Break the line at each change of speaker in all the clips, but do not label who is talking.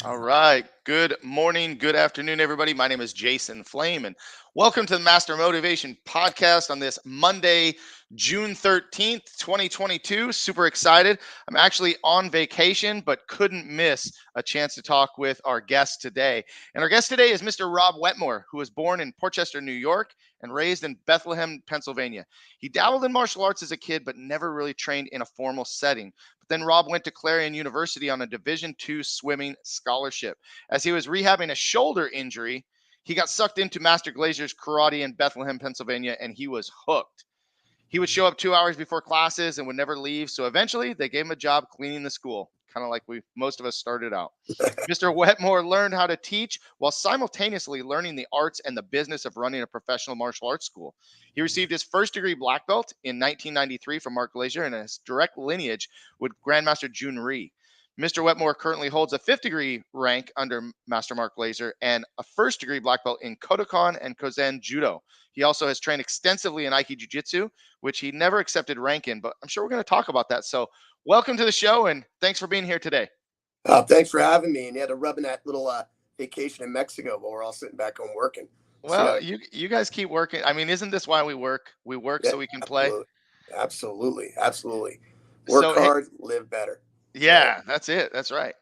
All right. Good morning, good afternoon, everybody. My name is Jason Flame, and welcome to the Master Motivation Podcast on this Monday, June 13th, 2022. Super excited. I'm actually on vacation, but couldn't miss a chance to talk with our guest today. And our guest today is Mr. Rob Wetmore, who was born in Portchester, New York, and raised in Bethlehem, Pennsylvania. He dabbled in martial arts as a kid, but never really trained in a formal setting. Then Rob went to Clarion University on a Division II swimming scholarship. As he was rehabbing a shoulder injury, he got sucked into Master Glazier's Karate in Bethlehem, Pennsylvania, and he was hooked. He would show up 2 hours before classes and would never leave. So eventually they gave him a job cleaning the school, kind of like most of us started out. Mr. Wetmore learned how to teach while simultaneously learning the arts and the business of running a professional martial arts school. He received his first degree black belt in 1993 from Mark Glazier, and his direct lineage with Grandmaster Jhoon Rhee. Mr. Wetmore currently holds a fifth degree rank under Master Mark Glazier and a first degree black belt in Kodokan and Kosen Judo. He also has trained extensively in Aikijujuitsu, which he never accepted rank in, but I'm sure we're going to talk about that. So welcome to the show, and thanks for being here today.
Thanks for having me. And you had to rub in that little vacation in Mexico while we're all sitting back home working.
Well, you guys keep working. I mean, isn't this why we work? We work so we can play.
Absolutely. Work hard, live better.
Yeah, that's it. That's right.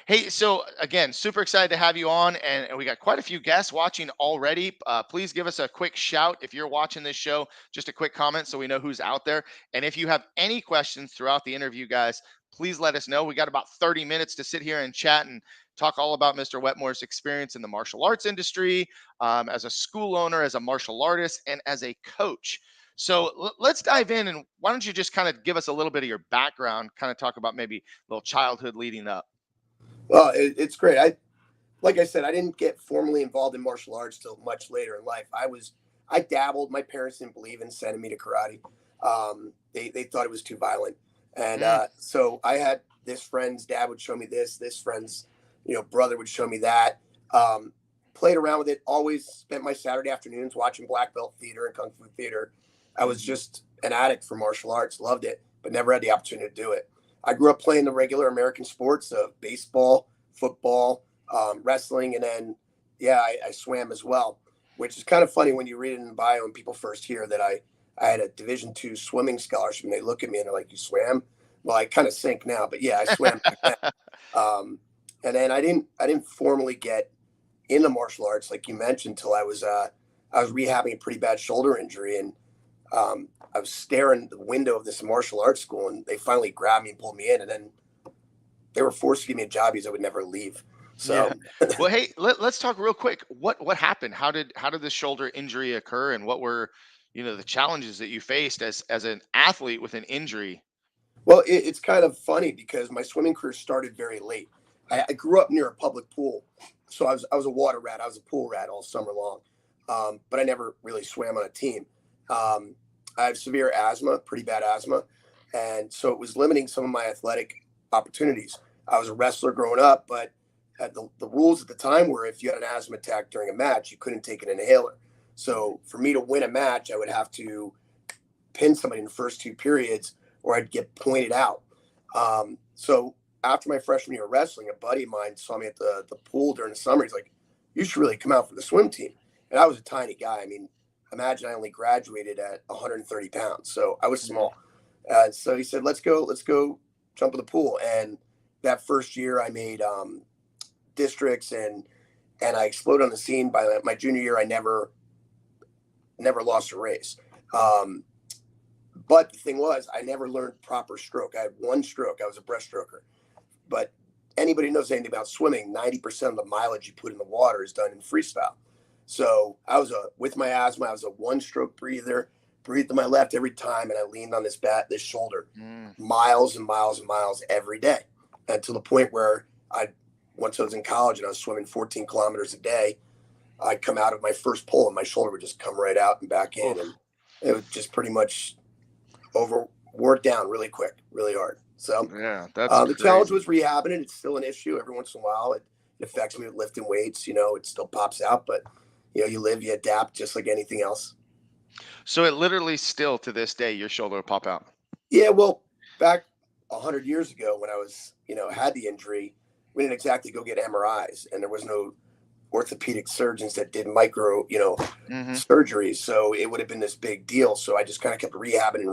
Hey, so again, super excited to have you on, and we got quite a few guests watching already. Please give us a quick shout if you're watching this show, just a quick comment so we know who's out there. And if you have any questions throughout the interview, guys, please let us know. We got about 30 minutes to sit here and chat and talk all about Mr. Wetmore's experience in the martial arts industry, as a school owner, as a martial artist, and as a coach. So let's dive in, and why don't you just kind of give us a little bit of your background, kind of talk about maybe a little childhood leading up.
Well, it's great. Like I said, I didn't get formally involved in martial arts till much later in life. I dabbled. My parents didn't believe in sending me to karate. They thought it was too violent, and so I had this friend's dad would show me this friend's brother would show me that. Played around with it. Always spent my Saturday afternoons watching black belt theater and kung fu theater. I was just an addict for martial arts. Loved it, but never had the opportunity to do it. I grew up playing the regular American sports of baseball, football, wrestling, and then, I swam as well, which is kind of funny when you read it in the bio and people first hear that I had a Division II swimming scholarship, and they look at me and they're like, "You swam?" Well, I kind of sink now, but yeah, I swam back then. And then I didn't formally get into martial arts, like you mentioned, till I was rehabbing a pretty bad shoulder injury, and I was staring at the window of this martial arts school, and they finally grabbed me and pulled me in, and then they were forced to give me a job because I would never leave. So,
well, hey, let's talk real quick. What happened? How did the shoulder injury occur, and what were the challenges that you faced as an athlete with an injury?
Well, it's kind of funny because my swimming career started very late. I grew up near a public pool, so I was a water rat. I was a pool rat all summer long, but I never really swam on a team. I have severe asthma, pretty bad asthma, and so it was limiting some of my athletic opportunities. I was a wrestler growing up, but the rules at the time were if you had an asthma attack during a match, you couldn't take an inhaler. So for me to win a match, I would have to pin somebody in the first two periods, or I'd get pointed out. So after my freshman year of wrestling, a buddy of mine saw me at the pool during the summer. He's like, "You should really come out for the swim team." And I was a tiny guy. I mean, imagine I only graduated at 130 pounds, so I was small. So he said, let's go jump in the pool. And that first year I made districts, and I exploded on the scene. By my junior year, I never lost a race. But the thing was, I never learned proper stroke. I had one stroke. I was a breaststroker. But anybody who knows anything about swimming, 90% of the mileage you put in the water is done in freestyle. So with my asthma, I was a one-stroke breather, breathed to my left every time, and I leaned on this shoulder miles and miles and miles every day, and to the point where once I was in college and I was swimming 14 kilometers a day, I'd come out of my first pull and my shoulder would just come right out and back in, and it would just pretty much wore down really quick, really hard. So the challenge was rehabbing it. It's still an issue every once in a while. It affects me with lifting weights. It still pops out, but you live, you adapt, just like anything else.
So it literally still to this day, your shoulder will pop out.
Yeah, well, back 100 years ago when I was, had the injury, we didn't exactly go get MRIs, and there was no orthopedic surgeons that did micro,
Hmm.
surgeries. So it would have been this big deal. So I just kind of kept rehabbing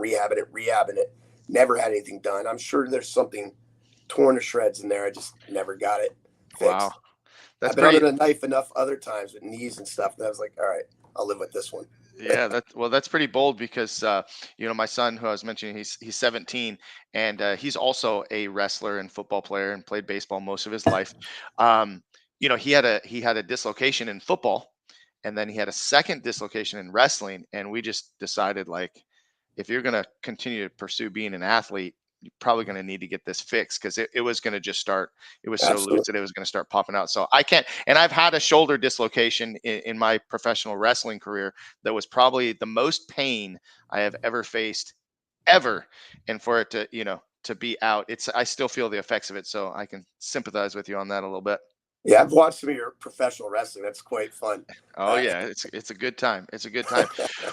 it. Never had anything done. I'm sure there's something torn to shreds in there. I just never got it
Wow.
fixed.
That's
I've been under
pretty.
the knife enough other times with knees and stuff that I was like, all right, I'll live with this one.
Yeah, that's pretty bold because my son who I was mentioning, he's 17, and he's also a wrestler and football player and played baseball most of his life. Um, he had a dislocation in football, and then he had a second dislocation in wrestling, and we just decided, like, if you're going to continue to pursue being an athlete, you're probably going to need to get this fixed because it was going to just start. It was so loose
Absolutely.
that it was going to start popping out. So I can't. And I've had a shoulder dislocation in my professional wrestling career that was probably the most pain I have ever faced ever. And for it to be out, I still feel the effects of it. So I can sympathize with you on that a little bit.
Yeah, I've watched some of your professional wrestling. That's quite fun.
Oh
Uh,
yeah, it's a good time. It's a good time.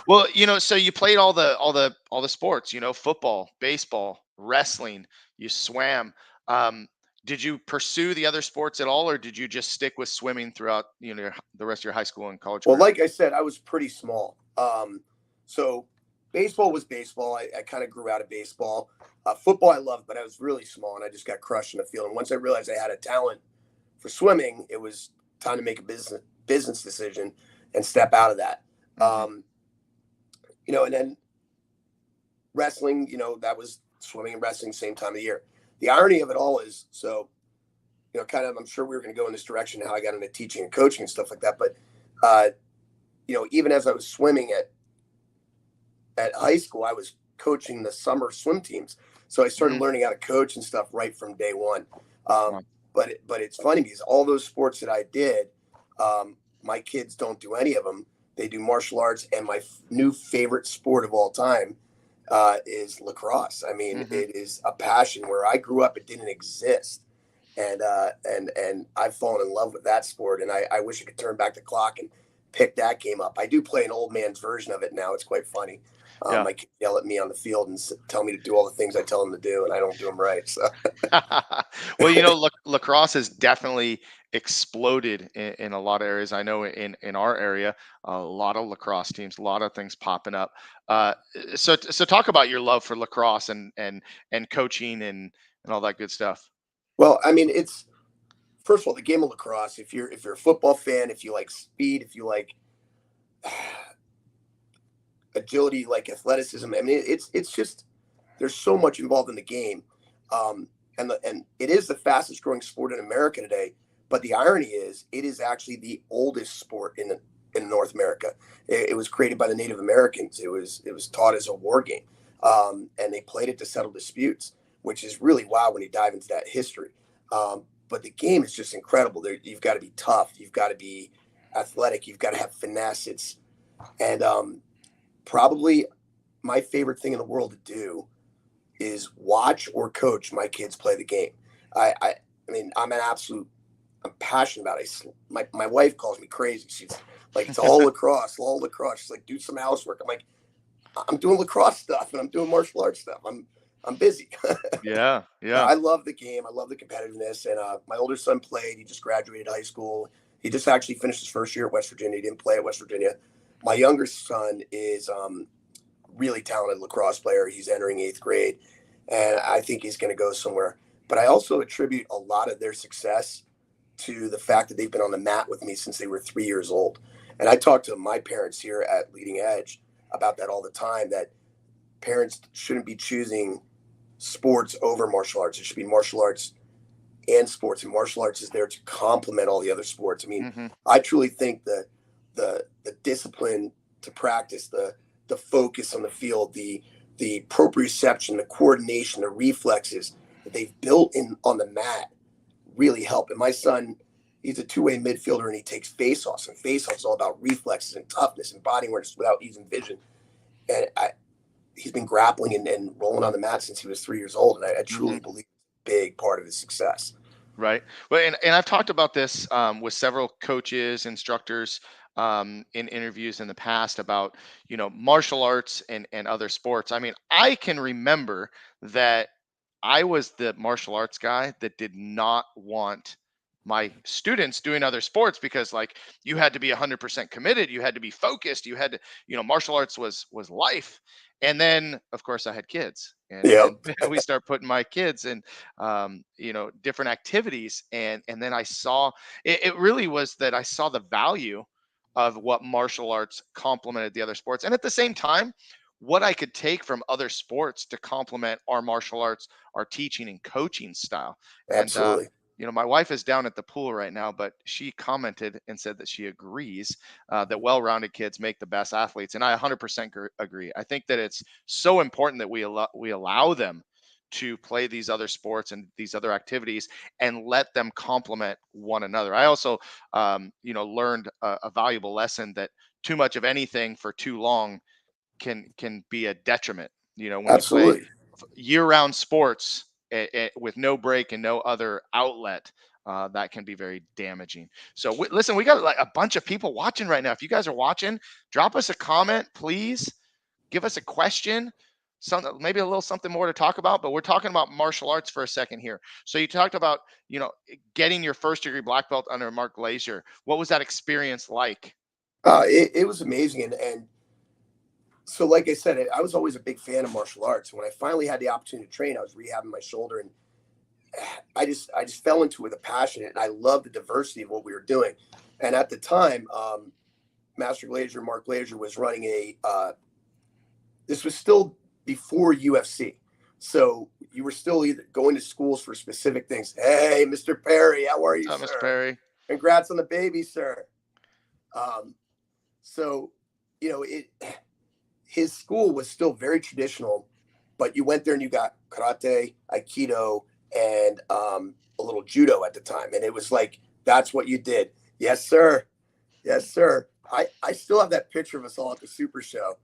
Well, so you played all the sports, football, baseball, wrestling, you swam. Um, did you pursue the other sports at all, or did you just stick with swimming throughout, the rest of your high school and college
well,
career?
like I said, I was pretty small. So baseball was baseball. I kind of grew out of baseball. Football I loved, but I was really small and I just got crushed in the field. And once I realized I had a talent for swimming, it was time to make a business decision and step out of that.
Hmm.
Um, and then wrestling, that was swimming and wrestling same time of year. The irony of it all is, so, kind of, I'm sure we were going to go in this direction, how I got into teaching and coaching and stuff like that. But, even as I was swimming at high school, I was coaching the summer swim teams. So I started
Hmm.
learning how to coach and stuff right from day one.
Wow.
But it's funny because all those sports that I did, my kids don't do any of them. They do martial arts, and my new favorite sport of all time is lacrosse. I mean,
Hmm.
it is a passion. Where I grew up, it didn't exist, and I've fallen in love with that sport. And I wish I could turn back the clock and pick that game up. I do play an old man's version of it now. It's quite funny.
Yeah.
My kids yell at me on the field and tell me to do all the things I tell them to do, and I don't do them right. So
Well, lacrosse has definitely exploded in a lot of areas. I know in our area, a lot of lacrosse teams, a lot of things popping up. So talk about your love for lacrosse and coaching and all that good stuff.
well, I mean, it's first of all the game of lacrosse. If you're a football fan, if you like speed, if you like agility, like athleticism. I mean, it's just there's so much involved in the game, and it is the fastest growing sport in America today. But the irony is, it is actually the oldest sport in North America. It was created by the Native Americans. It was taught as a war game, and they played it to settle disputes, which is really wild when you dive into that history. But the game is just incredible. You've got to be tough. You've got to be athletic. You've got to have finesse. And probably my favorite thing in the world to do is watch or coach my kids play the game. I mean, I'm passionate about it. My wife calls me crazy. She's like, it's all lacrosse, all lacrosse. She's like, do some housework. I'm like, I'm doing lacrosse stuff and I'm doing martial arts stuff. I'm busy.
Yeah,
No,
yeah.
I love the game. I love the competitiveness. And my older son played. He just graduated high school. He just actually finished his first year at West Virginia. He didn't play at West Virginia. My younger son is really talented lacrosse player. He's entering eighth grade, and I think he's going to go somewhere. But I also attribute a lot of their success to the fact that they've been on the mat with me since they were 3 years old. And I talk to my parents here at Leading Edge about that all the time, that parents shouldn't be choosing sports over martial arts. It should be martial arts and sports, and martial arts is there to complement all the other sports. I mean,
Hmm.
I truly think that the discipline to practice, the focus on the field, the proprioception, the coordination, the reflexes that they've built in on the mat really help. And my son, he's a two-way midfielder and he takes face-offs, and face-offs is all about reflexes and toughness and body awareness without using vision. And he's been grappling and rolling on the mat since he was 3 years old, and I
Hmm.
truly believe it's a big part of his success.
Right. Well, and I've talked about this with several coaches, instructors, in interviews in the past about, martial arts and other sports. I mean, I can remember that I was the martial arts guy that did not want my students doing other sports, because like you had to be 100% committed, you had to be focused, you had to, martial arts was life. And then of course I had kids, and
Yep.
we start putting my kids in different activities, and then I saw it really was that I saw the value of what martial arts complemented the other sports, and at the same time what I could take from other sports to complement our martial arts, our teaching and coaching style. And
Absolutely.
my wife is down at the pool right now, but she commented and said that she agrees that well-rounded kids make the best athletes, and I 100% agree. I think that it's so important that we allow them to play these other sports and these other activities and let them complement one another. I also, learned a valuable lesson that too much of anything for too long can be a detriment. When you play
Absolutely.
year-round sports with no break and no other outlet, that can be very damaging. So listen, we got like a bunch of people watching right now. If you guys are watching, drop us a comment, please. Give us a question, something, maybe a little something more to talk about. But we're talking about martial arts for a second here. So you talked about getting your first degree black belt under Mark Glazier. What was that experience like?
It was amazing. And so, like I said, I was always a big fan of martial arts. When I finally had the opportunity to train, I was rehabbing my shoulder, and I just fell into it with a passion, and I loved the diversity of what we were doing. And at the time, Master Glazier, Mark Glazier, was running this was still before UFC. So you were still either going to schools for specific things. Hey, Mr. Perry, how are you,
What's up, Mr.
sir?
Perry?
Congrats on the baby, sir. Um, so, it his school was still very traditional, but you went there and you got karate, aikido, and a little judo at the time, and it was like that's what you did. Yes, sir. Yes, sir. I still have that picture of us all at the Super Show,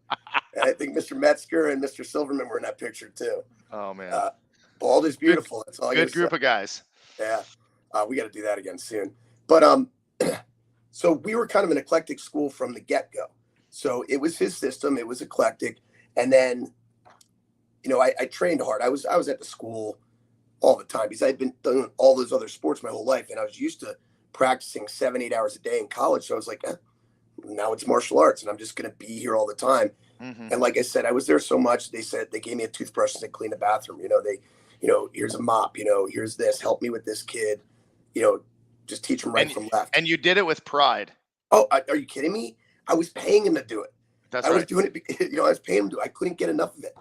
and I think Mr. Metzger and Mr. Silverman were in that picture too.
Oh man,
Uh, Bald is
good,
beautiful. That's all I
good
gotta say.
group of guys.
Yeah, we got to do that again soon. But so we were kind of an eclectic school from the get go. So it was his system. It was eclectic, and then I trained hard. I was at the school all the time because I'd been doing all those other sports my whole life, and I was used to practicing 7, 8 hours a day in college. So I was like, now it's martial arts, and I'm just going to be here all the time.
Hmm.
And like I said, I was there so much. They said they gave me a toothbrush and said clean the bathroom. Here's a mop. Here's this. Help me with this kid. Just teach them right
And
from left.
and you did it with pride.
Oh, are you kidding me? I was paying him to do it.
That's
I was
right.
doing it. I was paying him to. I couldn't get enough of it.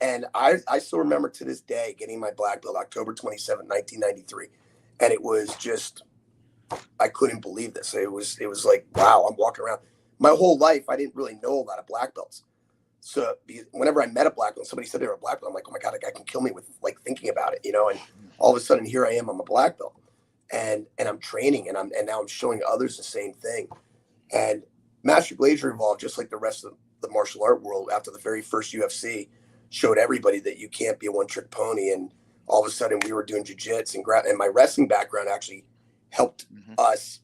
And I still remember to this day getting my black belt October 27th, 1993, and it was just I couldn't believe this. It was like wow, I'm walking around. My whole life I didn't really know a lot of black belts. So whenever I met a black belt, somebody said they were a black belt. I'm like, oh my god, that guy can kill me with like thinking about it, And all of a sudden, here I am. I'm a black belt, and I'm training, and now I'm showing others the same thing. And Master Glazier evolved just like the rest of the martial art world after the very first UFC showed everybody that you can't be a one-trick pony. And all of a sudden, we were doing jiu-jitsu and my wrestling background actually helped us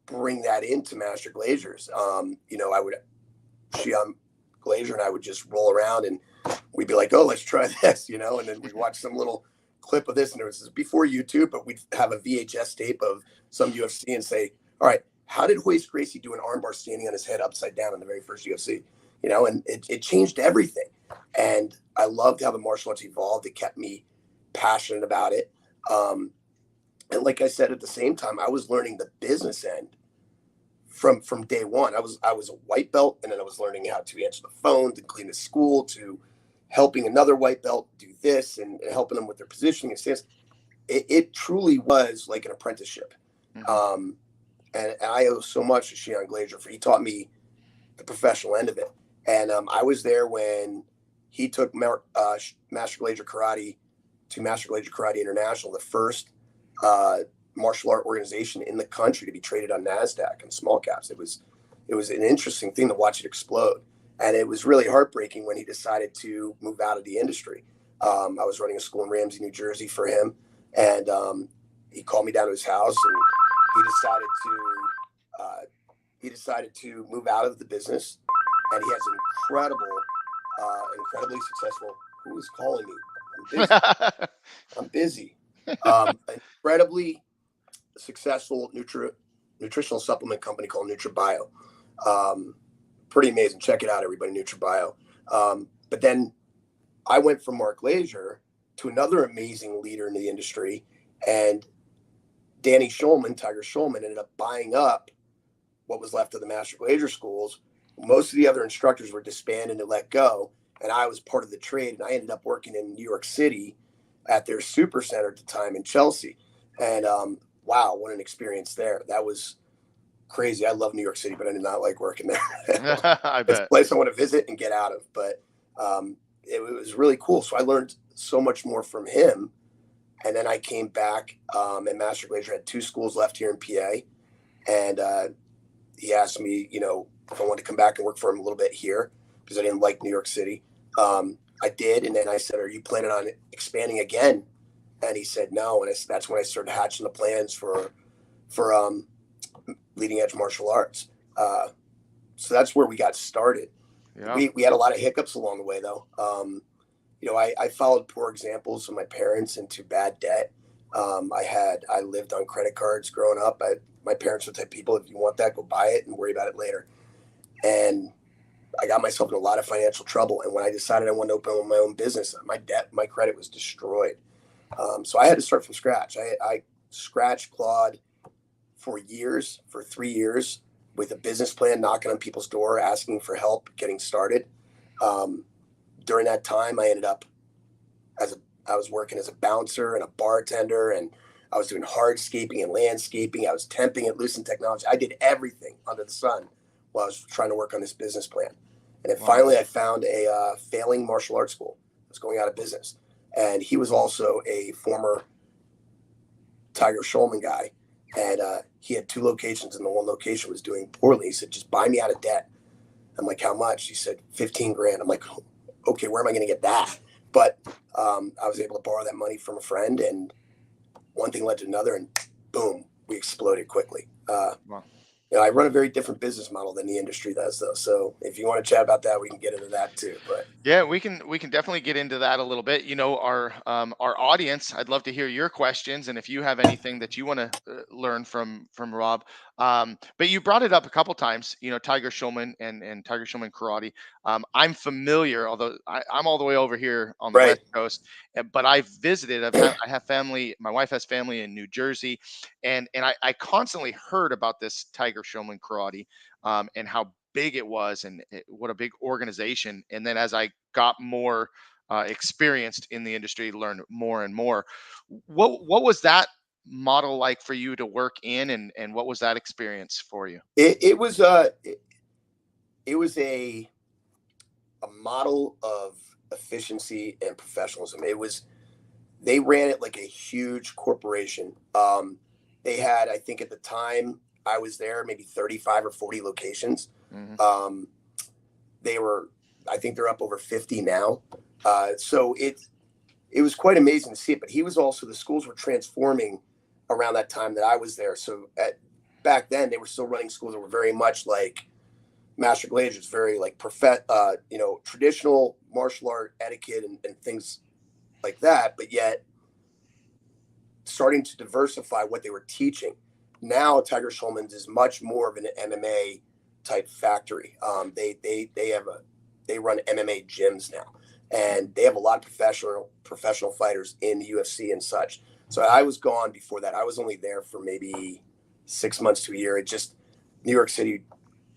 bring that into Master Glazier's. I would Shion Glazier and I would just roll around and we'd be like, oh, let's try this, and then we'd watch some little clip of this, and it was before YouTube, but we'd have a VHS tape of some UFC and say, all right, how did Royce Gracie do an armbar standing on his head upside down in the very first UFC? And it changed everything. And I loved how the martial arts evolved. It kept me passionate about it. And like I said, at the same time, I was learning the business end from day one. I was a white belt, and then I was learning how to answer the phone, to clean the school, to helping another white belt do this and helping them with their positioning and stance. It truly was like an apprenticeship.
Mm-hmm.
And I owe so much to Shion Glazier for he taught me the professional end of it. And I was there when he took Master Glazier Karate to Master Glazier Karate International, the first martial art organization in the country to be traded on NASDAQ and small caps. It was an interesting thing to watch it explode. And it was really heartbreaking when he decided to move out of the industry. I was running a school in Ramsey, New Jersey for him. And he called me down to his house, and he decided to move out of the business. And he has incredibly successful. Who is calling me? I'm busy. Incredibly successful nutritional supplement company called NutriBio. Pretty amazing. Check it out, everybody, NutriBio. But then I went from Mark Glazier to another amazing leader in the industry, and Tigershulman, ended up buying up what was left of the Master Glazier schools. Most of the other instructors were disbanded and let go, and I was part of the trade, and I ended up working in New York City at their super center at the time in Chelsea. And wow, what an experience there. That was crazy. I love New York City, but I did not like working there.
I
It's a
bet.
place I want to visit and get out of, but it was really cool. So I learned so much more from him. And then I came back, and Master Glazier had 2 schools left here in PA. And he asked me, if I wanted to come back and work for him a little bit here because I didn't like New York City. I did. And then I said, are you planning on expanding again? And he said, no. And that's when I started hatching the plans for leading edge martial arts. So that's where we got started.
Yeah.
We had a lot of hiccups along the way, though. I followed poor examples of my parents into bad debt. I lived on credit cards growing up. My parents were the type of people, if you want that, go buy it and worry about it later. And I got myself in a lot of financial trouble. And when I decided I wanted to open my own business, my credit was destroyed. So I had to start from scratch. I scratch clawed for 3 years with a business plan, knocking on people's door, asking for help, getting started. During that time, I ended up I was working as a bouncer and a bartender, and I was doing hardscaping and landscaping. I was temping at Lucent Technology. I did everything under the sun while I was trying to work on this business plan. And then finally, I found a failing martial arts school. It was going out of business. And he was also a former Tigershulman guy. And he had 2 locations, and the one location was doing poorly. He said, just buy me out of debt. I'm like, how much? He said, 15 grand. I'm like, okay, where am I going to get that? But I was able to borrow that money from a friend, and one thing led to another, and boom, we exploded quickly.
Wow.
I run a very different business model than the industry does, though. So if you want to chat about that, we can get into that too. But
Yeah, we can definitely get into that a little bit. Our audience, I'd love to hear your questions, and if you have anything that you want to learn from Rob. But you brought it up a couple times, Tigershulman and Tigershulman karate. I'm familiar, although I'm all the way over here on the
right,
West Coast, but I've visited. I have family. My wife has family in New Jersey, and I constantly heard about this Tigershulman karate, and how big it was, and what a big organization. And then as I got more experienced in the industry, learned more and more. What was that model like for you to work in, and what was that experience for you?
it was a model of efficiency and professionalism. They ran it like a huge corporation. They had, I think at the time I was there, maybe 35 or 40 locations.
Mm-hmm.
I think they're up over 50 now. So it was quite amazing to see it, but the schools were transforming around that time that I was there. So back then they were still running schools that were very much like Master Glazier. It's very like traditional martial art etiquette and things like that, but yet starting to diversify what they were teaching. Now Tigershulman's is much more of an MMA type factory. They run MMA gyms now, and they have a lot of professional fighters in the UFC and such. So I was gone before that. I was only there for maybe 6 months to a year. New York City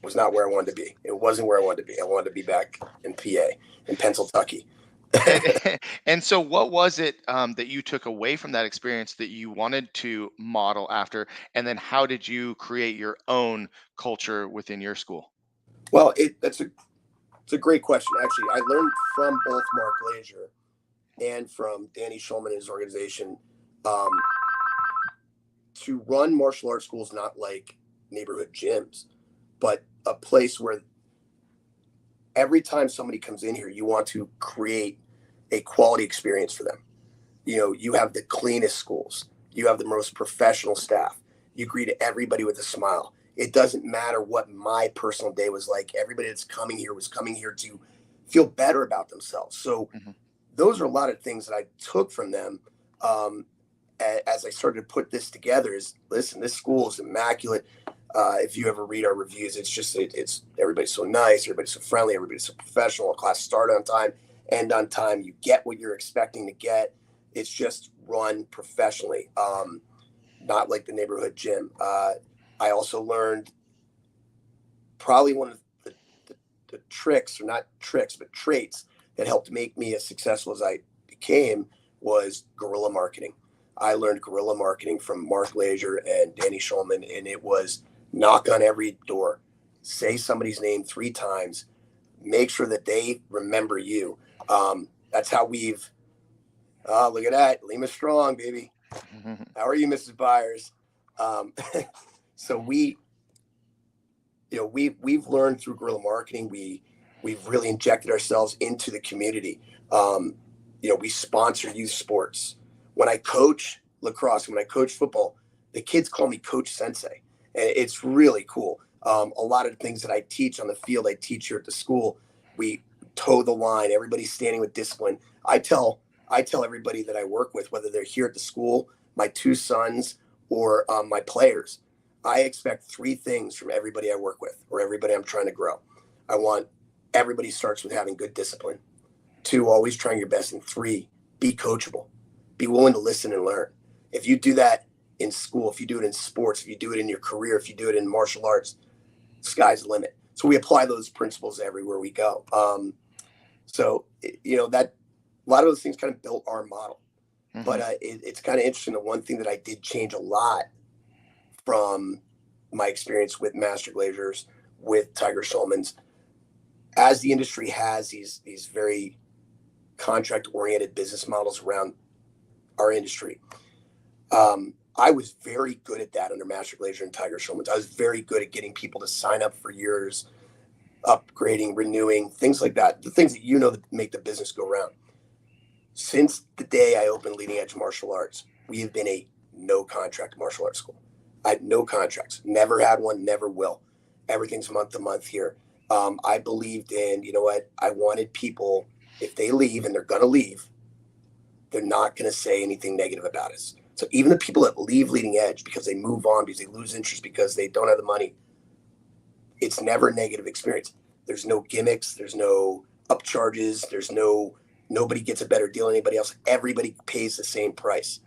was not where I wanted to be. It wasn't where I wanted to be. I wanted to be back in PA, in Pennsylvania.
And so what was it that you took away from that experience that you wanted to model after, and then how did you create your own culture within your school?
Well, it's a great question. Actually, I learned from both Mark Glazier and from Danny Shulman and his organization to run martial arts schools not like neighborhood gyms, but a place where every time somebody comes in here, you want to create a quality experience for them. You have the cleanest schools. You have the most professional staff. You greet everybody with a smile. It doesn't matter what my personal day was like. Everybody that's coming here was coming here to feel better about themselves. So
Mm-hmm.
those are a lot of things that I took from them. as I started to put this together is, listen, this school is immaculate. If you ever read our reviews, it's everybody's so nice, everybody's so friendly, everybody's so professional. Class start on time, end on time. You get what you're expecting to get. It's just run professionally, not like the neighborhood gym. I also learned probably one of the tricks, or not tricks, but traits that helped make me as successful as I became was guerrilla marketing. I learned guerrilla marketing from Mark Glazier and Tigershulman, and it was knock on every door, say somebody's name 3 times, make sure that they remember you. That's how we've, look at that, Lima Strong, baby. How are you, Mrs. Byers? So we've learned through guerrilla marketing. We've really injected ourselves into the community. We sponsor youth sports. When I coach lacrosse, when I coach football, the kids call me Coach Sensei, and it's really cool. A lot of the things that I teach on the field, I teach here at the school. We toe the line. Everybody's standing with discipline. I tell everybody that I work with, whether they're here at the school, my 2 sons, or my players, I expect 3 things from everybody I work with or everybody I'm trying to grow. I want everybody starts with having good discipline. 2, always trying your best. And 3, be coachable. Be willing to listen and learn. If you do that in school, if you do it in sports, if you do it in your career, if you do it in martial arts, sky's the limit. So we apply those principles everywhere we go. That a lot of those things kind of built our model. Mm-hmm. But it's kind of interesting. The one thing that I did change a lot from my experience with Master Glaziers, with Tigershulmans, as the industry has these very contract-oriented business models around our industry. I was very good at that under Master Glazier and Tigershulman. I was very good at getting people to sign up for years, upgrading, renewing, things like that. The things that that make the business go round. Since the day I opened Lineage Martial Arts, we have been a no-contract martial arts school. I had no contracts, never had one, never will. Everything's month to month here. I believed in, I wanted people, if they leave, and they're going to leave, they're not going to say anything negative about us. So even the people that leave Leading Edge because they move on, because they lose interest, because they don't have the money, it's never a negative experience. There's no gimmicks. There's no upcharges. Nobody gets a better deal than anybody else. Everybody pays the same price.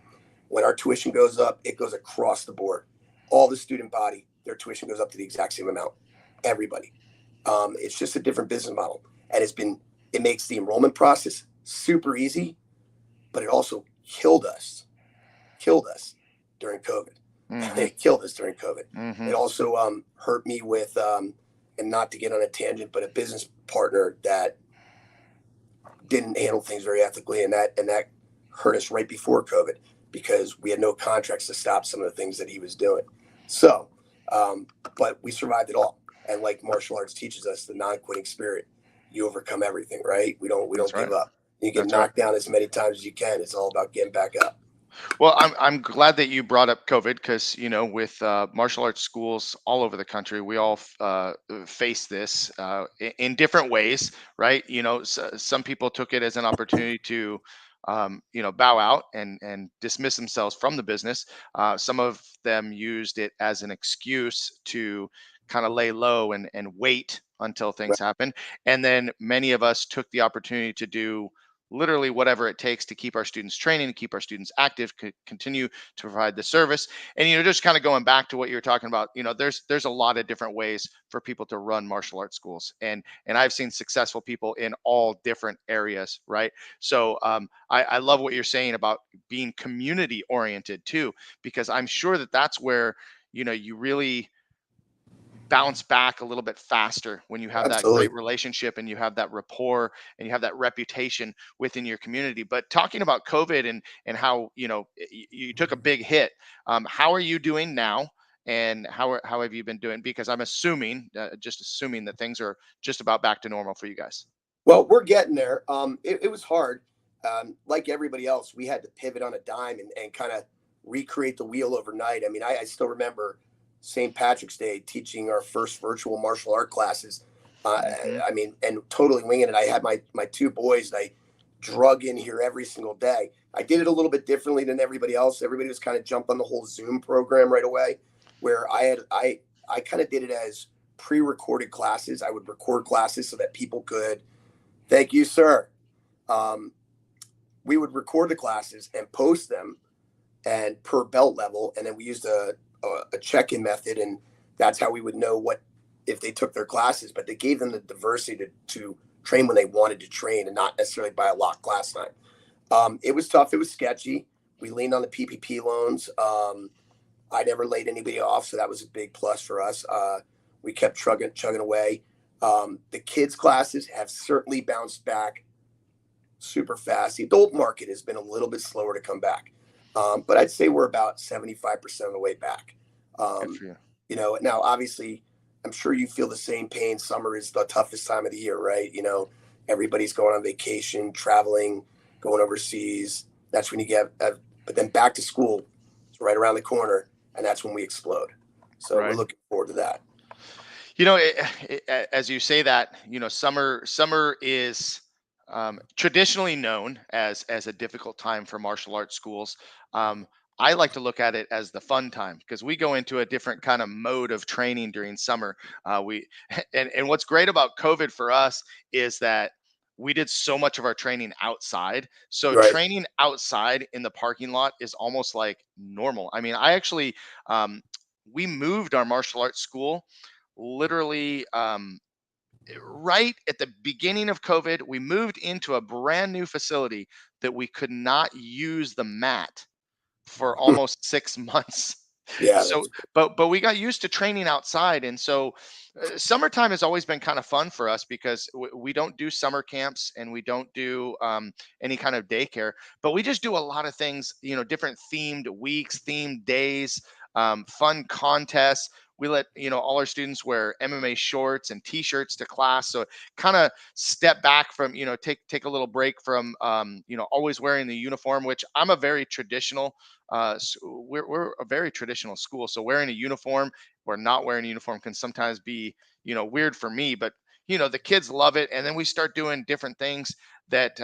When our tuition goes up, it goes across the board. All the student body, their tuition goes up to the exact same amount. Everybody. It's just a different business model. And it makes the enrollment process super easy, but it also killed us during COVID. Mm-hmm. It killed us during COVID. Mm-hmm. It also hurt me with, and not to get on a tangent, but a business partner that didn't handle things very ethically, and that hurt us right before COVID because we had no contracts to stop some of the things that he was doing. So, but we survived it all. And like martial arts teaches us, the non-quitting spirit, you overcome everything, right? We don't give up. You get knocked down as many times as you can. It's all about getting back up.
Well, I'm glad that you brought up COVID because, with martial arts schools all over the country, we all face this in different ways, right? Some people took it as an opportunity to, bow out and dismiss themselves from the business. Some of them used it as an excuse to kind of lay low and wait until things happen. And then many of us took the opportunity to do literally whatever it takes to keep our students training, to keep our students active, continue to provide the service. And, just kind of going back to what you were talking about, there's a lot of different ways for people to run martial arts schools. And I've seen successful people in all different areas, right? So I love what you're saying about being community oriented too, because I'm sure that that's where, you really bounce back a little bit faster when you have
Absolutely.
that great relationship and you have that rapport and you have that reputation within your community. But talking about COVID and how, you took a big hit, how are you doing now? And how have you been doing? Because I'm assuming, just assuming that things are just about back to normal for you guys.
Well, we're getting there. It was hard. Like everybody else, we had to pivot on a dime and kind of recreate the wheel overnight. I mean, I still remember St. Patrick's Day teaching our first virtual martial art classes. And totally winging it. I had my 2 boys. I drug in here every single day. I did it a little bit differently than everybody else. Everybody was kind of jumped on the whole Zoom program right away, where I kind of did it as pre-recorded classes. I would record classes so that people could, thank you, sir. We would record the classes and post them and per belt level. And then we used a check-in method, and that's how we would know what, if they took their classes, but they gave them the diversity to train when they wanted to train and not necessarily by a locked class time. It was tough. It was sketchy. We leaned on the PPP loans. I never laid anybody off, so that was a big plus for us. We kept chugging away. The kids' classes have certainly bounced back super fast. The adult market has been a little bit slower to come back, but I'd say we're about 75% of the way back. You know, now obviously, I'm sure you feel the same pain. Summer is the toughest time of the year, right? You know, everybody's going on vacation, traveling, going overseas. That's when you get, but then back to school is right around the corner, and that's when we explode. So we're looking forward to that.
You know, as you say that, you know, summer is traditionally known as a difficult time for martial arts schools. I like to look at it as the fun time because we go into a different kind of mode of training during summer. We and what's great about COVID for us is that we did so much of our training outside. So
Right.
training outside in the parking lot is almost like normal. I mean, I actually we moved our martial arts school literally right at the beginning of COVID. We moved into a brand new facility that we could not use the mat for almost 6 months.
Yeah.
So, but we got used to training outside, and so summertime has always been kind of fun for us because we don't do summer camps and we don't do any kind of daycare, but we just do a lot of things. You know, different themed weeks, themed days, fun contests. We let all our students wear MMA shorts and T-shirts to class, so kind of step back from take a little break from always wearing the uniform. Which I'm a very traditional. We're a very traditional school, so wearing a uniform or not wearing a uniform can sometimes be weird for me. But the kids love it, and then we start doing different things that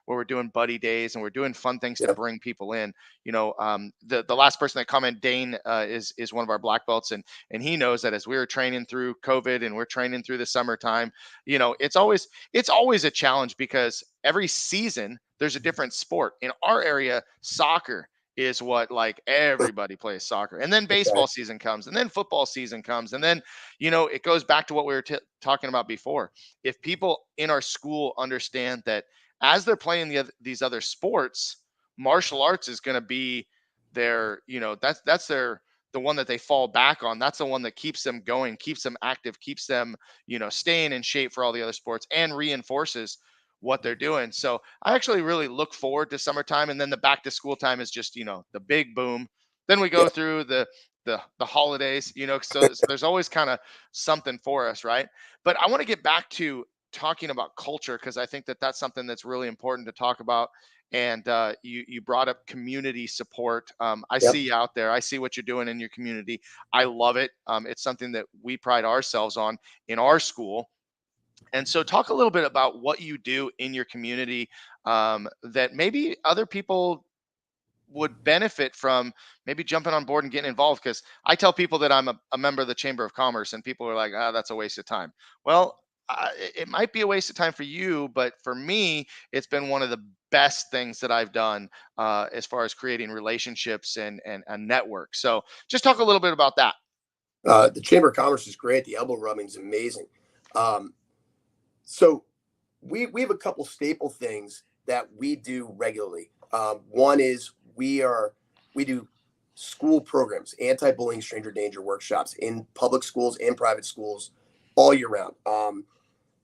where we're doing buddy days and we're doing fun things to
Yep.
bring people in. The last person that commented, Dane, is one of our black belts, and he knows that as we were training through COVID and we're training through the summertime, it's always a challenge because every season there's a different sport. In our area, soccer is what, like, everybody plays soccer, and then baseball
Okay.
season comes, and then football season comes, and then it goes back to what we were talking about before. If people in our school understand that as they're playing these other sports, martial arts is going to be their, that's their, the one that they fall back on. That's the one that keeps them going, keeps them active, keeps them staying in shape for all the other sports, and reinforces what they're doing. So I actually really look forward to summertime, and then the back to school time is just the big boom. Then we go
Yep.
through the holidays, so there's always kind of something for us, right? But I want to get back to talking about culture because I think that that's something that's really important to talk about. And you brought up community support. I
Yep.
see you out there. I see what you're doing in your community. I love it. It's something that we pride ourselves on in our school. And so, talk a little bit about what you do in your community that maybe other people would benefit from maybe jumping on board and getting involved. Because I tell people that I'm a member of the Chamber of Commerce, and people are like, "Ah, that's a waste of time." Well, it might be a waste of time for you, but for me, it's been one of the best things that I've done as far as creating relationships and a network. So, just talk a little bit about that.
The Chamber of Commerce is great. The elbow rubbing is amazing. Um, so we have a couple staple things that we do regularly. One is we do school programs, anti-bullying, stranger danger workshops in public schools and private schools all year round.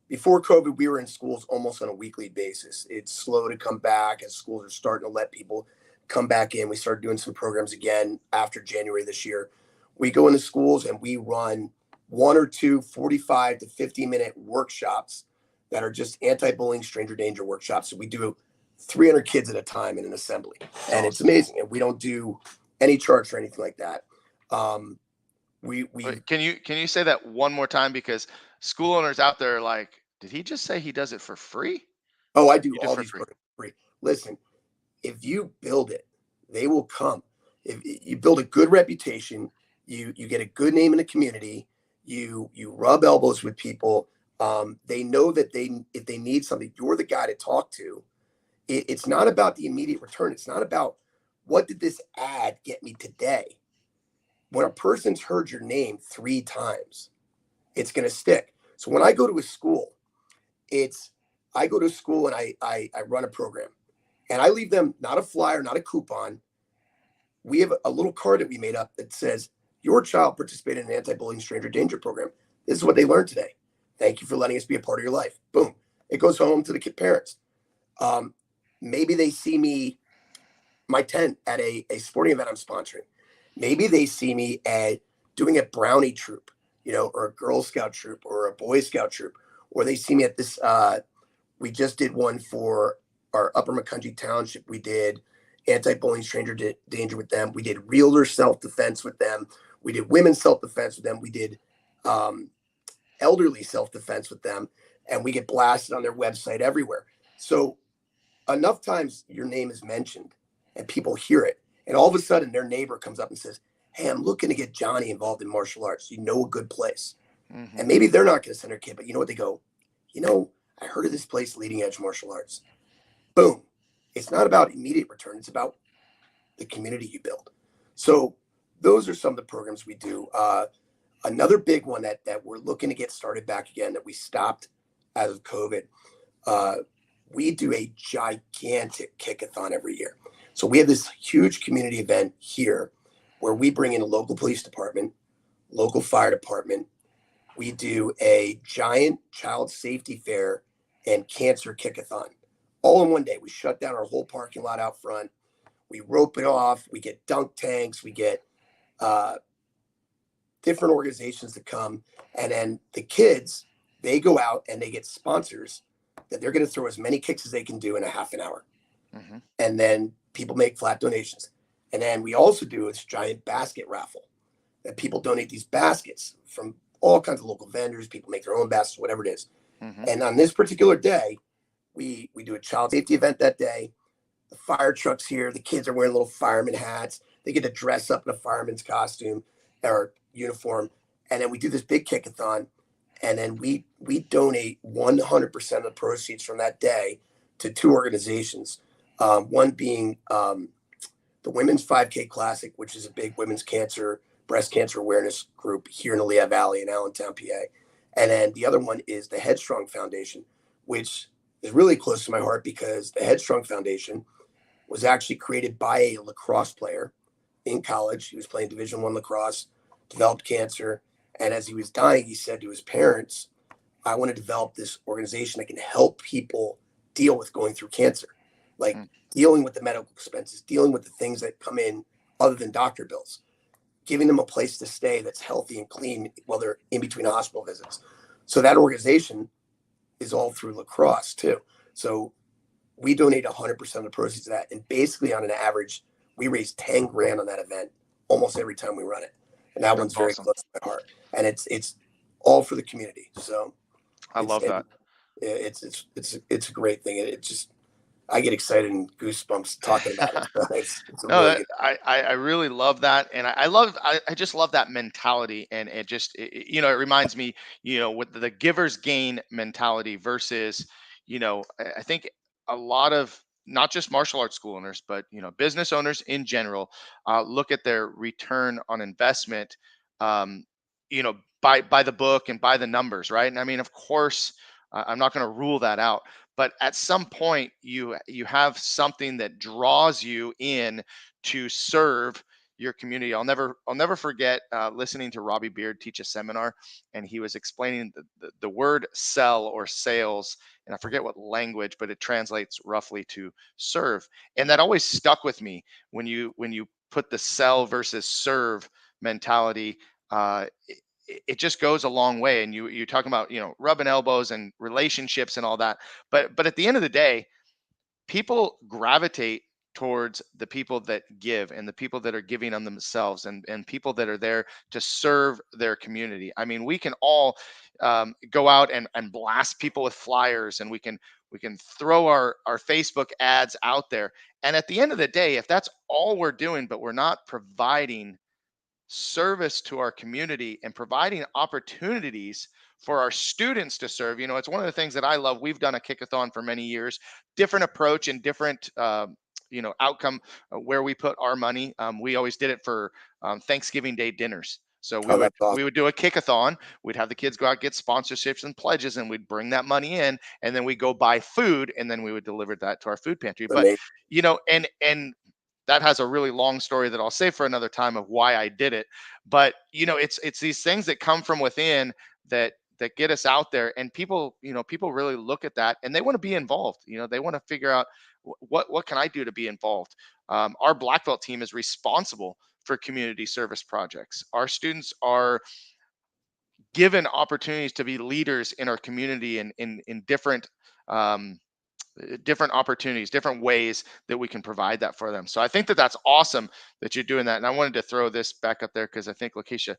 Before COVID, we were in schools almost on a weekly basis. It's slow to come back as schools are starting to let people come back in. We started doing some programs again after January this year. We go into schools and we run one or two 45 to 50-minute workshops that are just anti-bullying, stranger danger workshops. So we do 300 kids at a time in an assembly, and it's amazing. And we don't do any charge for anything like that. We
Wait, can you say that one more time? Because school owners out there are like, did he just say he does it for free?
Oh, I do
You do it
all
for
these
free.
programs free. Listen, if you build it, they will come. If you build a good reputation, you get a good name in the community, you rub elbows with people. They know that if they need something, you're the guy to talk to. It's not about the immediate return. It's not about what did this ad get me today. When a person's heard your name 3 times, it's going to stick. So when I go to a school, I go to school and I run a program, and I leave them not a flyer, not a coupon. We have a little card that we made up that says, your child participated in an anti-bullying stranger danger program. This is what they learned today. Thank you for letting us be a part of your life. Boom. It goes home to the parents. Maybe they see me, my tent at a sporting event I'm sponsoring. Maybe they see me at doing a brownie troop, or a Girl Scout troop or a Boy Scout troop, or they see me at this. We just did one for our Upper Macungie Township. We did anti-bullying stranger danger with them. We did realtor self-defense with them. We did women's self-defense with them. We did elderly self-defense with them, and we get blasted on their website everywhere. So enough times your name is mentioned and people hear it, and all of a sudden their neighbor comes up and says, hey, I'm looking to get Johnny involved in martial arts. You know a good place. Mm-hmm. And maybe they're not going to send their kid, but you know what? They go, I heard of this place, Leading Edge Martial Arts. Boom. It's not about immediate return. It's about the community you build. So those are some of the programs we do. Another big one that we're looking to get started back again that we stopped as of COVID, we do a gigantic kickathon every year. So we have this huge community event here where we bring in a local police department, local fire department. We do a giant child safety fair and cancer kickathon all in one day. We shut down our whole parking lot out front. We rope it off. We get dunk tanks. We get different organizations to come. And then the kids, they go out and they get sponsors that they're going to throw as many kicks as they can do in a half an hour. Mm-hmm. And then people make flat donations. And then we also do this giant basket raffle that people donate these baskets from all kinds of local vendors. People make their own baskets, whatever it is. Mm-hmm. And on this particular day, we do a child safety event that day. The fire truck's here. The kids are wearing little fireman hats. They get to dress up in a fireman's costume or uniform. And then we do this big kickathon. And then we donate 100% of the proceeds from that day to 2 organizations. One being the Women's 5K Classic, which is a big women's breast cancer awareness group here in the Lehigh Valley in Allentown, PA. And then the other one is the Headstrong Foundation, which is really close to my heart because the Headstrong Foundation was actually created by a lacrosse player in college. He was playing Division I lacrosse, developed cancer. And as he was dying, he said to his parents, I want to develop this organization that can help people deal with going through cancer, like dealing with the medical expenses, dealing with the things that come in other than doctor bills, giving them a place to stay that's healthy and clean while they're in between hospital visits. So that organization is all through lacrosse too. So we donate 100% of the proceeds of that. And basically on an average, we raise 10 grand on that event almost every time we run it. And that one's very close to my heart. And it's all for the community. So
I love that.
It's a great thing. It just, I get excited and goosebumps talking about it. So
I really love that. And I just love that mentality. And it just, it reminds me, with the giver's gain mentality versus, I think a lot of not just martial arts school owners, but, business owners in general, look at their return on investment, by the book and by the numbers. Right. And I mean, of course, I'm not going to rule that out, but at some point you have something that draws you in to serve your community. I'll never forget listening to Robbie Beard teach a seminar, and he was explaining the word sell or sales, and I forget what language, but it translates roughly to serve. And that always stuck with me when you put the sell versus serve mentality. It just goes a long way. And you're talking about, rubbing elbows and relationships and all that. But at the end of the day, people gravitate towards the people that give and the people that are giving on themselves and people that are there to serve their community. I mean, we can all go out and blast people with flyers, and we can We can throw our Facebook ads out there. And at the end of the day, if that's all we're doing, but we're not providing service to our community and providing opportunities for our students to serve. It's one of the things that I love. We've done a kickathon for many years, different approach and different outcome where we put our money. We always did it for Thanksgiving Day dinners. So we
Oh,
would
that's awesome.
we would do a kickathon. We'd have the kids go out, get sponsorships and pledges, and we'd bring that money in, and then we go buy food, and then we would deliver that to our food pantry. But
Amazing.
and that has a really long story that I'll save for another time of why I did it. But it's these things that come from within that get us out there, and people really look at that and they want to be involved. They want to figure out what can I do to be involved. Our black belt team is responsible for community service projects. Our students are given opportunities to be leaders in our community and in different different opportunities, different ways that we can provide that for them. So I think that that's awesome that you're doing that. And I wanted to throw this back up there because I think Lakeisha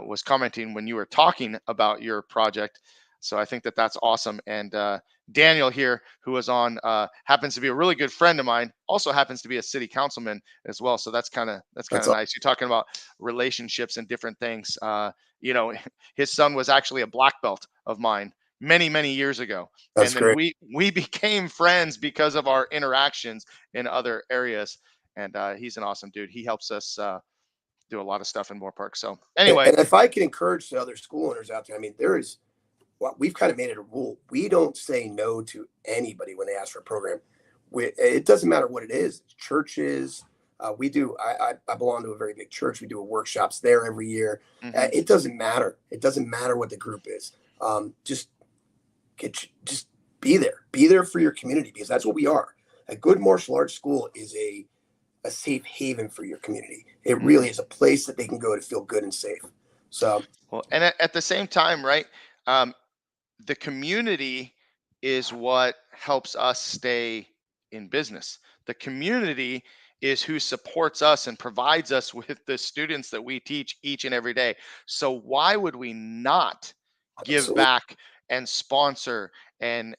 was commenting when you were talking about your project. So I think that that's awesome. And Daniel here, who was on, happens to be a really good friend of mine, also happens to be a city councilman as well. So that's kind of nice. You're talking about relationships and different things. His son was actually a black belt of mine many years ago.
That's
And then
great.
we became friends because of our interactions in other areas. And he's an awesome dude. He helps us do a lot of stuff in Moore Park. So anyway,
And if I can encourage the other school owners out there, I mean, we've kind of made it a rule. We don't say no to anybody when they ask for a program. It doesn't matter what it is. Churches, we do. I belong to a very big church. We do workshops there every year.
Mhm.
It doesn't matter. It doesn't matter what the group is. Just be there. Be there for your community, because that's what we are. A good martial arts school is a safe haven for your community. It really is a place that they can go to feel good and safe. So,
well, and at the same time, right? The community is what helps us stay in business. The community is who supports us and provides us with the students that we teach each and every day. So why would we not give
absolutely.
back and sponsor and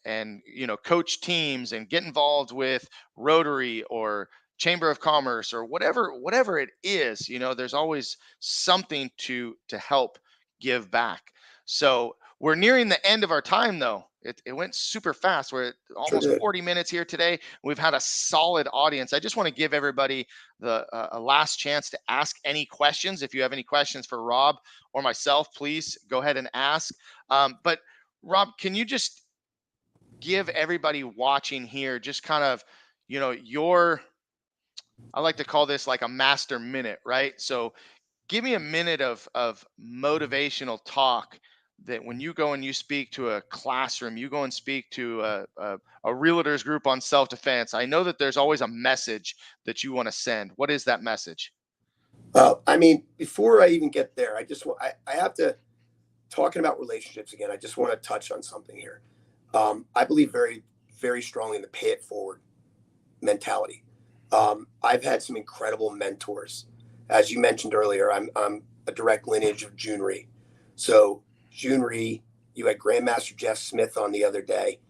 coach teams and get involved with Rotary or Chamber of Commerce or whatever it is? There's always something to help give back. So we're nearing the end of our time, though. It went super fast. We're at
Sure
almost
did.
40 minutes here today. We've had a solid audience. I just want to give everybody a last chance to ask any questions. If you have any questions for Rob or myself, please go ahead and ask. But Rob, can you just give everybody watching here just kind of, I like to call this like a master minute, right? So give me a minute of motivational talk that when you go and you speak to a classroom, you go and speak to a realtors group on self-defense. I know that there's always a message that you want to send. What is that message?
I mean, before I even get there, I have to, talking about relationships again, I just want to touch on something here. I believe very, very strongly in the pay it forward mentality. I've had some incredible mentors. As you mentioned earlier, I'm a direct lineage of Jhoon Rhee. So Jhoon Rhee, you had Grandmaster Jeff Smith on the other day,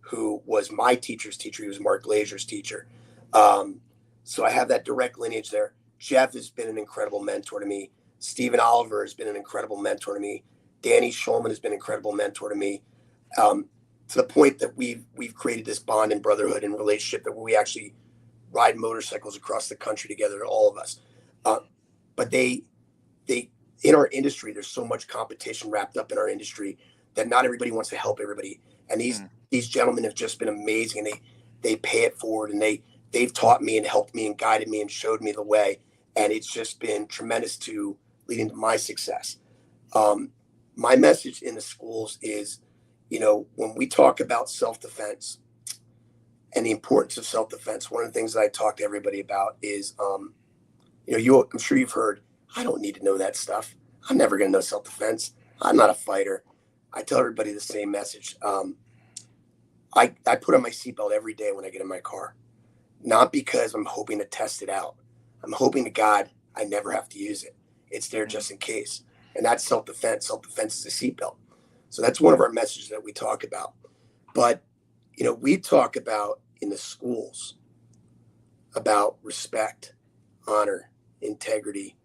who was my teacher's teacher. He was Mark Glazier's teacher. So I have that direct lineage there. Jeff has been an incredible mentor to me. Stephen Oliver has been an incredible mentor to me. Danny Shulman has been an incredible mentor to me. To the point that we've created this bond and brotherhood and relationship that we actually ride motorcycles across the country together, all of us. But they in our industry, there's so much competition wrapped up in our industry that not everybody wants to help everybody. And these gentlemen have just been amazing, and they pay it forward, and they've taught me and helped me and guided me and showed me the way. And it's just been tremendous to leading to my success. My message in the schools is, when we talk about self-defense and the importance of self-defense, one of the things that I talk to everybody about is, I'm sure you've heard, I don't need to know that stuff. I'm never going to know self-defense. I'm not a fighter. I tell everybody the same message. I put on my seatbelt every day when I get in my car, not because I'm hoping to test it out. I'm hoping to God I never have to use it. It's there just in case. And that's self-defense. Self-defense is a seatbelt. So that's one of our messages that we talk about. But, We talk about in the schools about respect, honor, integrity,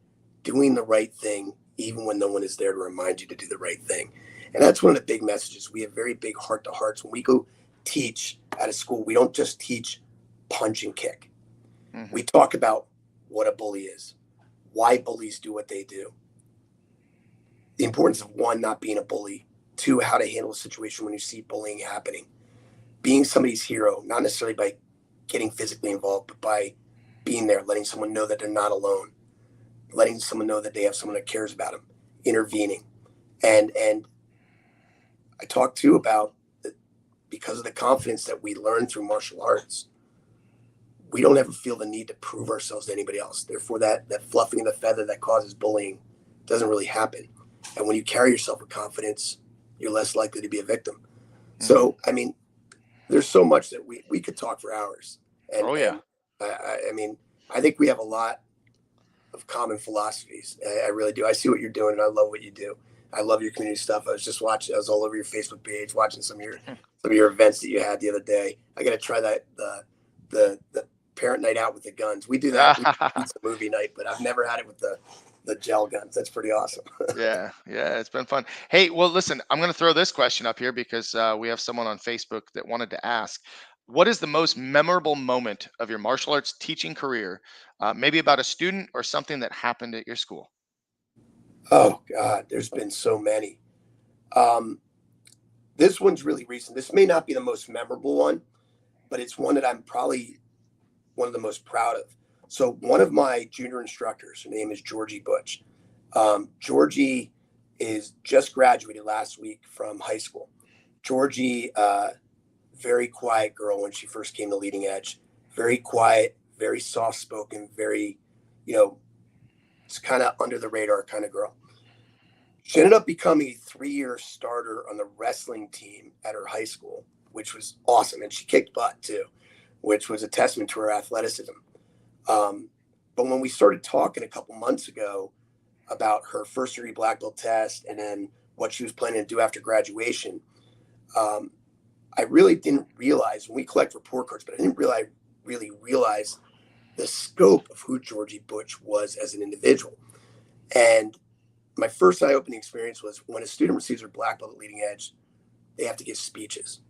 doing the right thing, even when no one is there to remind you to do the right thing. And that's one of the big messages. We have very big heart to hearts. When we go teach at a school, we don't just teach punch and kick.
Mm-hmm.
We talk about what a bully is, why bullies do what they do, the importance of one, not being a bully, two, how to handle a situation when you see bullying happening, being somebody's hero, not necessarily by getting physically involved, but by being there, letting someone know that they're not alone, letting someone know that they have someone that cares about them, intervening. And I talk too about that because of the confidence that we learn through martial arts, we don't ever feel the need to prove ourselves to anybody else. Therefore, that fluffing of the feather that causes bullying doesn't really happen. And when you carry yourself with confidence, you're less likely to be a victim.
Mm-hmm.
So, I mean, there's so much that we could talk for hours. And,
Oh, yeah.
and I mean, I think we have a lot of common philosophies. I really do. I see what you're doing, and I love what you do. I love your community stuff. I was just watching. I was all over your Facebook page, watching some of your events that you had the other day. I got to try that the parent night out with the guns. We do that. It's a movie night, but I've never had it with the gel guns. That's pretty awesome.
Yeah, it's been fun. Hey, well, listen, I'm going to throw this question up here because we have someone on Facebook that wanted to ask, what is the most memorable moment of your martial arts teaching career? Maybe about a student or something that happened at your school.
Oh God, there's been so many. This one's really recent. This may not be the most memorable one, but it's one that I'm probably one of the most proud of. So one of my junior instructors, her name is Georgie Butch. Georgie is just graduated last week from high school. Georgie, very quiet girl when she first came to Leading Edge. Very quiet, very soft spoken, very, it's kind of under the radar kind of girl. She ended up becoming a 3-year starter on the wrestling team at her high school, which was awesome. And she kicked butt too, which was a testament to her athleticism. But when we started talking a couple months ago about her first degree black belt test and then what she was planning to do after graduation, I really didn't realize, when we collect report cards, but I didn't really realize the scope of who Georgie Butch was as an individual. And my first eye-opening experience was when a student receives her black belt at Leading Edge, they have to give speeches.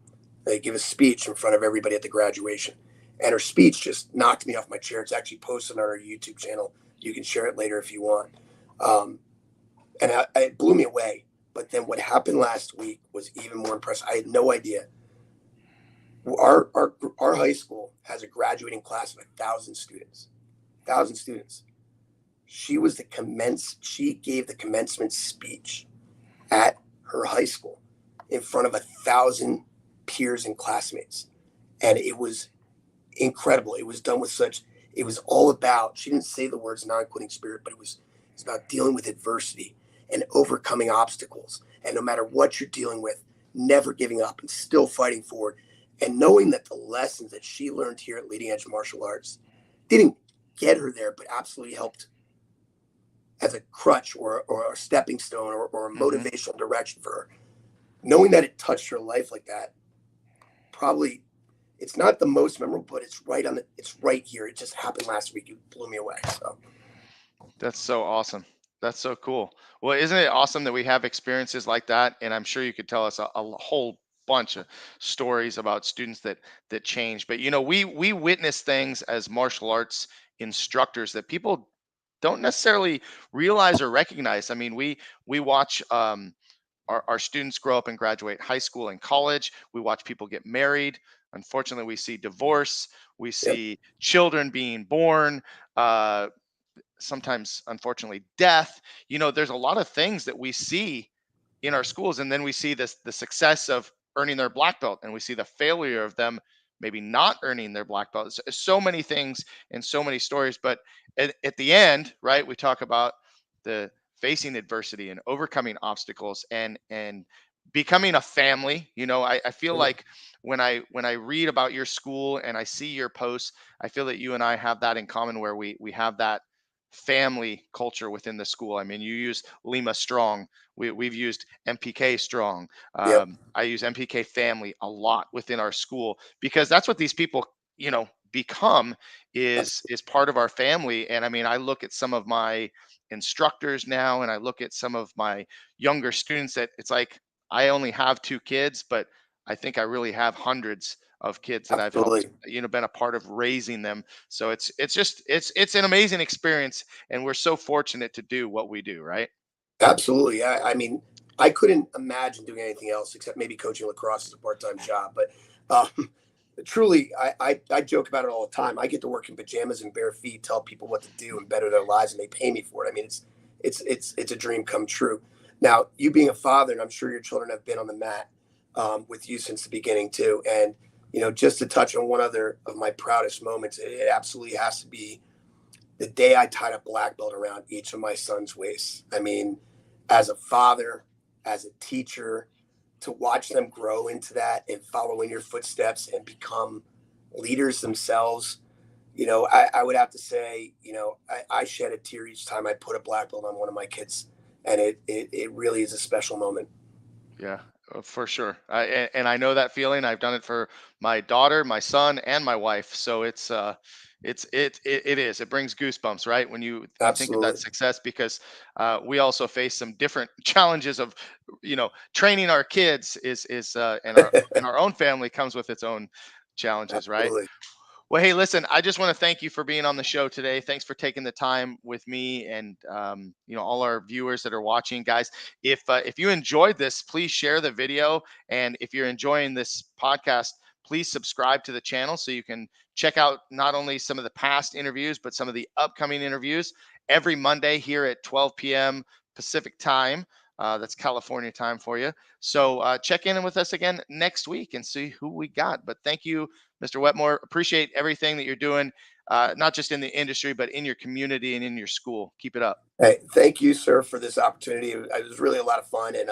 They give a speech in front of everybody at the graduation. And her speech just knocked me off my chair. It's actually posted on our YouTube channel. You can share it later if you want. And it blew me away. But then what happened last week was even more impressive. I had no idea. Our high school has a graduating class of 1,000 students. 1,000 students. She gave the commencement speech at her high school in front of 1,000 peers and classmates. And it was incredible. It was done with it was all about, she didn't say the words non-quitting spirit, but it's about dealing with adversity and overcoming obstacles. And no matter what you're dealing with, never giving up and still fighting forward. And knowing that the lessons that she learned here at Leading Edge Martial Arts didn't get her there, but absolutely helped as a crutch or a stepping stone or a motivational direction for her. Knowing that it touched her life like that, probably, it's not the most memorable, but it's right here. It just happened last week. It blew me away. So
That's so awesome. That's so cool. Well, isn't it awesome that we have experiences like that? And I'm sure you could tell us a whole bunch of stories about students that change. But we witness things as martial arts instructors that people don't necessarily realize or recognize. I mean, we watch our students grow up and graduate high school and college. We watch people get married. Unfortunately, we see divorce. We
yep.
see children being born. Sometimes, unfortunately, death. There's a lot of things that we see in our schools, and then we see the success of earning their black belt, and we see the failure of them maybe not earning their black belt. So many things and so many stories, but at the end, right, we talk about the facing adversity and overcoming obstacles and becoming a family. I feel like when I read about your school and I see your posts, I feel that you and I have that in common, where we have that family culture within the school. I mean, you use Lima Strong. We've used MPK Strong.
Yep.
I use MPK Family a lot within our school because that's what these people, become is part of our family. And I mean, I look at some of my instructors now, and I look at some of my younger students that it's like I only have 2 kids, but I think I really have hundreds of kids that I've helped,
Absolutely.
been a part of raising them. So it's an amazing experience, and we're so fortunate to do what we do, right?
Absolutely. I mean, I couldn't imagine doing anything else except maybe coaching lacrosse as a part-time job. But truly, I joke about it all the time. I get to work in pajamas and bare feet, tell people what to do and better their lives, and they pay me for it. I mean, it's a dream come true. Now, you being a father, and I'm sure your children have been on the mat with you since the beginning too. And just to touch on one other of my proudest moments, it absolutely has to be the day I tied a black belt around each of my sons' waists. I mean, as a father, as a teacher, to watch them grow into that and follow in your footsteps and become leaders themselves, I would have to say, I shed a tear each time I put a black belt on one of my kids. And it really is a special moment.
Yeah, for sure. And I know that feeling. I've done it for my daughter, my son, and my wife. So it is. It brings goosebumps, right? When you think of that
Absolutely.
success, because we also face some different challenges of, training our kids and our own family comes with its own challenges, right?
Absolutely.
Well, hey, listen, I just want to thank you for being on the show today. Thanks for taking the time with me and all our viewers that are watching, guys. If you enjoyed this, please share the video, and if you're enjoying this podcast, please subscribe to the channel so you can check out not only some of the past interviews but some of the upcoming interviews every Monday here at 12 p.m. Pacific time. That's California time for you. So check in with us again next week and see who we got. But thank you, Mr. Wetmore. Appreciate everything that you're doing, not just in the industry, but in your community and in your school. Keep it up.
Hey, thank you, sir, for this opportunity. It was really a lot of fun. And,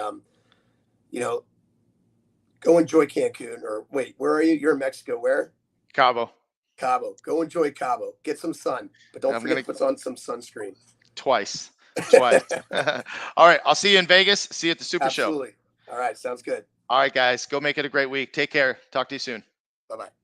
go enjoy Cancun. Or wait, where are you? You're in Mexico. Where?
Cabo.
Cabo. Go enjoy Cabo. Get some sun, but don't
I'm
forget
going
to
to
put on some sunscreen.
twice. Twice. All right. I'll see you in Vegas. See you at the Super Show.
Absolutely. All right. Sounds good.
All right, guys. Go make it a great week. Take care. Talk to you soon.
Bye-bye.